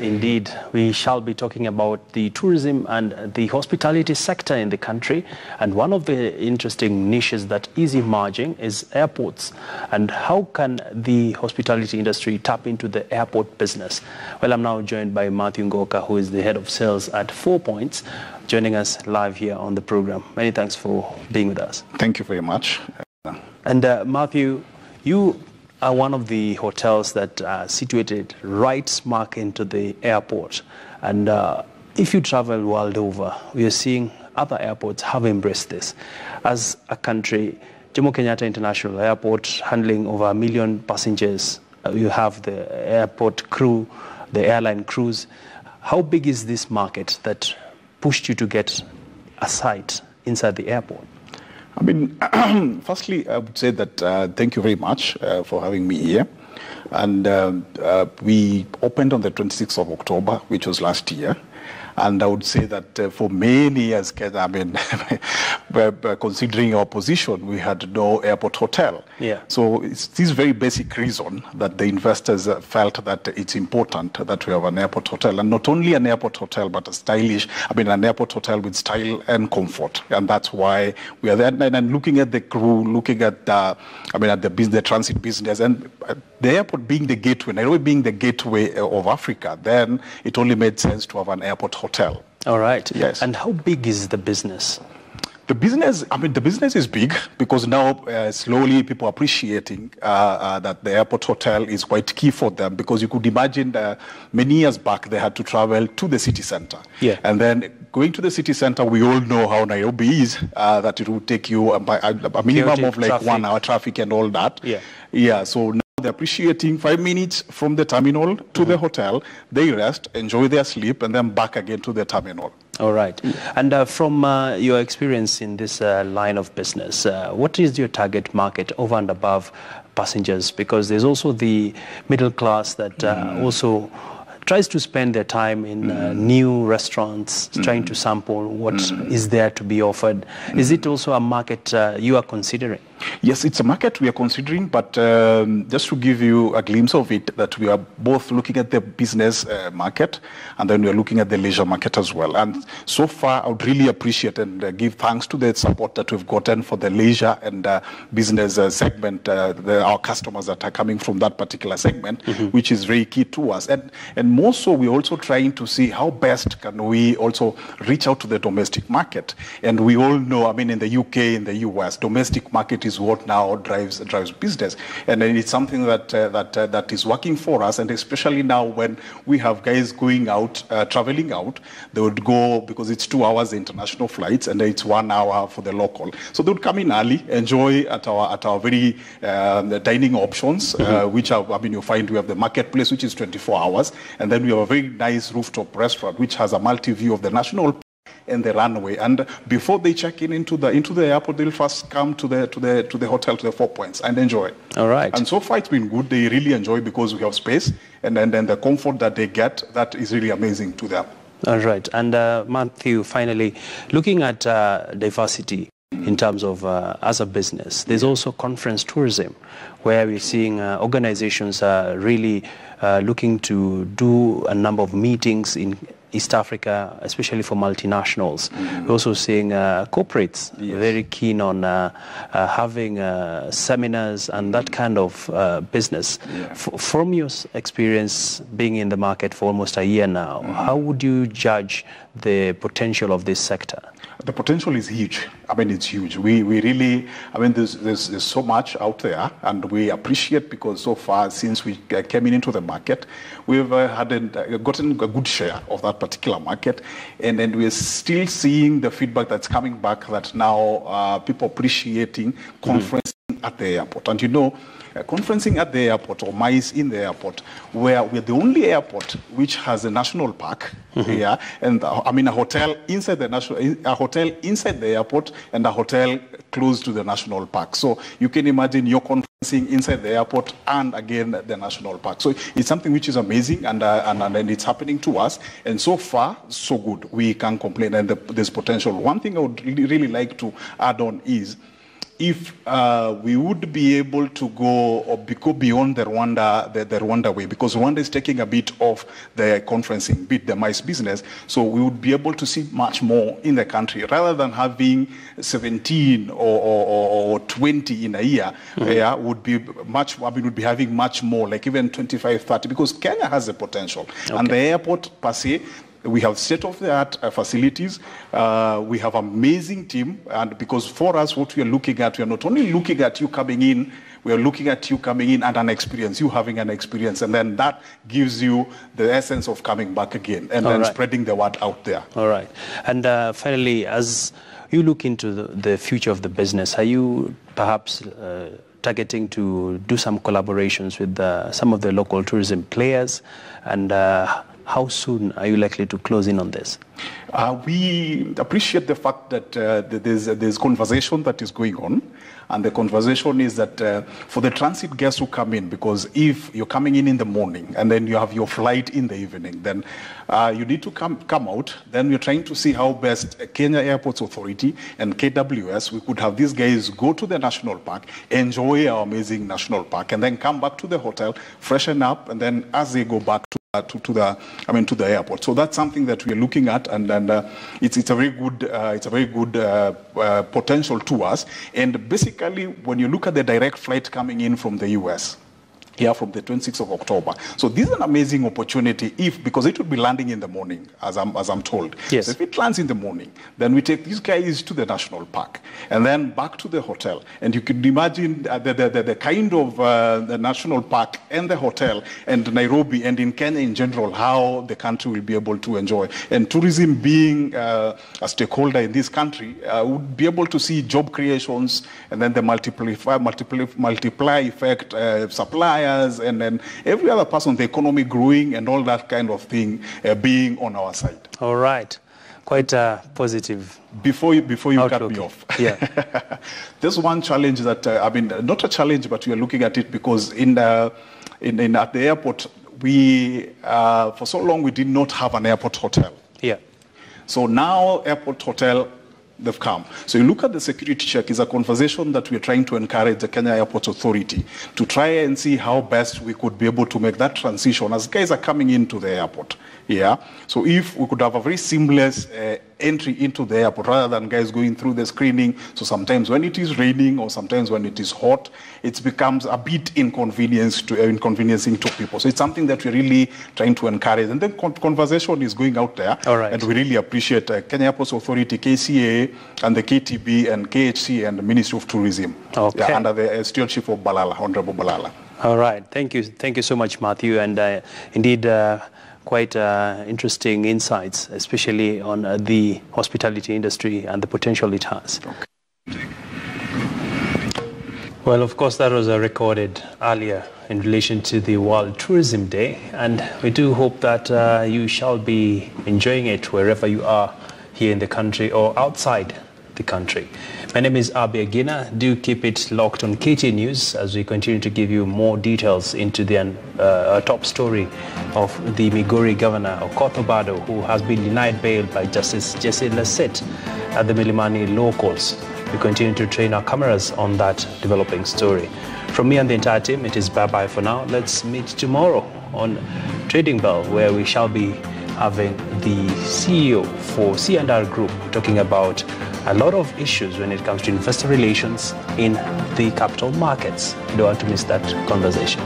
indeed. We shall be talking about the tourism and the hospitality sector in the country. And one of the interesting niches that is emerging is airports. And how can the hospitality industry tap into the airport business? Well, I'm now joined by Matthew Ngoka, who is the head of sales at 4 Points, joining us live here on the program. Many thanks for being with us. Thank you very much. And Matthew, you are one of the hotels that are situated right smack into the airport. And if you travel world over, we are seeing other airports have embraced this. As a country, Jomo Kenyatta International Airport handling over 1 million passengers. You have the airport crew, the airline crews. How big is this market that pushed you to get a site inside the airport? I mean, firstly, I would say that thank you very much for having me here. And we opened on the 26th of October, which was last year. And I would say that for many years, I mean, considering our position, we had no airport hotel. Yeah. So it's this very basic reason that the investors felt that it's important that we have an airport hotel. And not only an airport hotel, but an airport hotel with style and comfort. And that's why we are there. And looking at the crew, looking at the transit business, and the airport being the gateway, Nairobi being the gateway of Africa, then it only made sense to have an airport hotel. All right. Yes. And how big is the business? The business is big because now slowly people are appreciating that the airport hotel is quite key for them, because you could imagine that many years back they had to travel to the city center. Yeah. And then going to the city center, we all know how Nairobi is, that it would take you a minimum Chaotic of like traffic. 1 hour traffic and all that. Yeah. Yeah, so now they're appreciating 5 minutes from the terminal to the hotel. They rest, enjoy their sleep, and then back again to the terminal. All right. And from your experience in this line of business, what is your target market over and above passengers? Because there's also the middle class that also tries to spend their time in new restaurants, trying to sample what is there to be offered. Is it also a market you are considering? Yes, it's a market we are considering, but just to give you a glimpse of it, that we are both looking at the business market, and then we are looking at the leisure market as well. And so far, I would really appreciate and give thanks to the support that we've gotten for the leisure and business segment, our customers that are coming from that particular segment, which is very key to us. And more so, we're also trying to see how best can we also reach out to the domestic market. And we all know, I mean, in the UK, in the US, domestic market is what now drives business, and it's something that is working for us. And especially now when we have guys going out, traveling out, they would go, because it's 2 hours international flights and it's 1 hour for the local. So they would come in early, enjoy at our very dining options, which are, you find we have the marketplace, which is 24 hours, and then we have a very nice rooftop restaurant which has a multi-view of the national and the runway. And before they check into the airport, they'll first come to the hotel, to the 4 Points, and enjoy. All right. And so far it's been good. They really enjoy because we have space, and then the comfort that they get, that is really amazing to them. All right. And Matthew, finally, looking at diversity in terms of as a business, there's also conference tourism, where we're seeing organizations are really looking to do a number of meetings in East Africa, especially for multinationals. We're also seeing corporates very keen on having seminars and that kind of business. Yeah. From your experience being in the market for almost a year now, how would you judge the potential of this sector? The potential is huge. I mean, it's huge. We really, there's so much out there, and we appreciate, because so far since we came into the market, we've gotten a good share of that particular market, and we're still seeing the feedback that's coming back, that now people appreciating conferencing at the airport. And conferencing at the airport, or MICE in the airport, where we're the only airport which has a national park here, and a hotel inside the airport, and a hotel close to the national park. So you can imagine you're conferencing inside the airport and again the national park. So it's something which is amazing, and it's happening to us. And so far, so good. We can't complain, and there's potential. One thing I would really like to add on is, if we would be able to go beyond the Rwanda way, because Rwanda is taking a bit of the conferencing, the MICE business, so we would be able to see much more in the country, rather than having 17 or 20 in a year. Would be would be having much more, like even 25, 30, because Kenya has the potential. Okay. And the airport per se, we have state-of-the-art facilities. We have amazing team, and because for us, what we are looking at, we are not only looking at you coming in, we are looking at you coming in and an experience, you having an experience, and then that gives you the essence of coming back again, and then spreading the word out there. All right. And finally, as you look into the future of the business, are you perhaps targeting to do some collaborations with some of the local tourism players, and how soon are you likely to close in on this? We appreciate the fact that there's conversation that is going on, and the conversation is that for the transit guests who come in, because if you're coming in the morning and then you have your flight in the evening, then you need to come out. Then we're trying to see how best Kenya Airports Authority and KWS, we could have these guys go to the national park, enjoy our amazing national park, and then come back to the hotel, freshen up, and then as they go back to the airport. So that's something that we're looking at, and it's a very good potential to us. And basically, when you look at the direct flight coming in from the US, from the 26th of October. So this is an amazing opportunity, because it would be landing in the morning, as I'm told. Yes. So if it lands in the morning, then we take these guys to the national park and then back to the hotel. And you could imagine the kind of the national park and the hotel and Nairobi and in Kenya in general, how the country will be able to enjoy. And tourism being a stakeholder in this country, would be able to see job creations, and then the multiply effect, supply, and then every other person, the economy growing and all that kind of thing being on our side. All right. Quite positive. Before you cut me off. Yeah. There's one challenge that, not a challenge, but we are looking at it because at the airport, we, for so long, we did not have an airport hotel. Yeah. So now airport hotel, they've come. So you look at the security check, is a conversation that we're trying to encourage the Kenya Airports Authority to try and see how best we could be able to make that transition as guys are coming into the airport. Yeah. So if we could have a very seamless entry into the airport rather than guys going through the screening. So sometimes when it is raining or sometimes when it is hot, it becomes a bit inconveniencing to people. So it's something that we're really trying to encourage. And then conversation is going out there. All right. And we really appreciate Kenya Airports Authority, KCA, and the KTB and KHC and the Ministry of Tourism. Okay. Under the stewardship of Balala, Honorable Balala. All right. Thank you so much, Matthew. And indeed, quite interesting insights, especially on the hospitality industry and the potential it has. Okay. Well, of course, that was recorded earlier in relation to the World Tourism Day, and we do hope that you shall be enjoying it wherever you are here in the country or outside the country. My name is Abe Agina. Do keep it locked on KT News as we continue to give you more details into the top story of the Migori governor, Okoth Obado, who has been denied bail by Justice Jesse Lasset at the Milimani Law Courts. We continue to train our cameras on that developing story. From me and the entire team, it is bye-bye for now. Let's meet tomorrow on Trading Bell, where we shall be having the CEO for C&R Group talking about a lot of issues when it comes to investor relations in the capital markets. You don't want to miss that conversation.